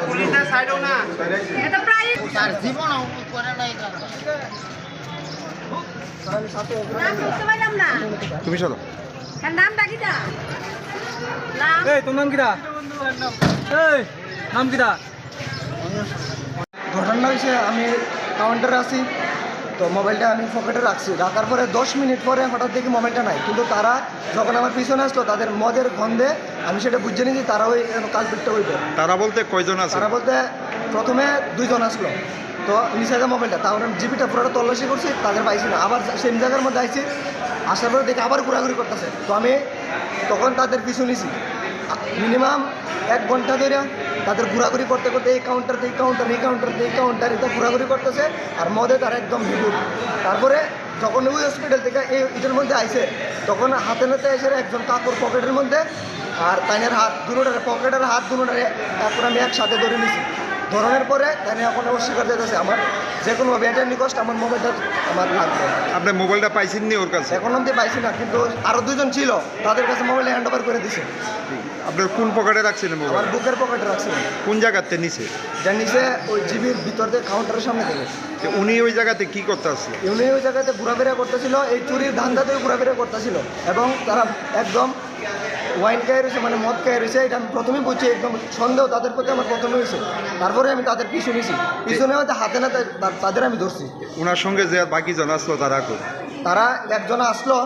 পুলিশের সাইডও না তুমি চলো তোর নাম কিরা নাম কিরা? ঘটনা হয়েছে আমি কাউন্টারে আছি, তো মোবাইলটা আমি পকেটে রাখছি। রাখার পরে 10 মিনিট পরে হঠাৎ দেখি মোবাইলটা নাই, কিন্তু তারা যখন আমার পিছনে আসলো তাদের মদের গন্ধে আমি সেটা বুঝে নিয়েছি তারা ওই কালপিটটা হইবে। তারা বলতে কয়জন আছে? তারা বলতে প্রথমে 2 জন আসলো, তো নিচে মোবাইলটা তারপরে জিপিটা পুরোটা তল্লাশি করছি, তাদের পাইছি না। আবার সেম জায়গার মধ্যে আইছি, আসার পরে দেখি আবার ঘোরাঘুরি করতেছে, তো আমি তখন তাদের পিছু নিছি। মিনিমাম 1 ঘন্টা ধরে তাদের ঘোরাঘুরি করতে করতে এই কাউন্টার এই কাউন্টার এই কাউন্টার এই কাউন্টার এটা ঘোরাঘুরি করতেছে, আর মদে তারা একদম বিপুল। তারপরে যখন ওই হসপিটাল থেকে এটার মধ্যে আইছে, তখন হাতে নাতে এসে একজন কাকুর পকেটের মধ্যে আর তাইনের হাত দুটোটারে পকেটের হাত দুটোটারে তারপর আমি একসাথে ধরে নিছি। ধরনের পরে তাই এখন অস্বীকার দিতেছে আমার যে কোনোভাবে এটা নিকষ্ট আমার মোবাইলটা আমার লাগবে। আপনি মোবাইলটা পাইছেন নি ওর কাছে? এখন অব্দি পাইছি না, কিন্তু আরও 2 জন ছিল, তাদের কাছে মোবাইল হ্যান্ড ওভার করে দিছে। আপনার কোন পকেটে রাখছিলেন মোবাইল? আমার বুকের পকেটে রাখছিল। কোন জায়গাতে নিচে? যার নিচে ওই জিবির ভিতর দিয়ে কাউন্টারের সামনে থেকে। উনি ওই জায়গাতে কি করতে আসলো? উনি ওই জায়গাতে ঘোরাফেরা করতেছিল, এই চুরির ধান্দাতে ঘোরাফেরা করতেছিল, এবং তারা একদম ওয়াইন খাই রয়েছে, মানে মদ খাই রয়েছে। এটা আমি প্রথমেই বুঝছি, একদম সন্দেহ তাদের প্রতি আমার প্রথমে হয়েছে। তারপরে আমি তাদের পিছু নিয়েছি, পিছনে হয়তো হাতে না তাদের আমি ধরছি। ওনার সঙ্গে যে বাকি জন আসলো তারা কই? তারা একজন আসলো,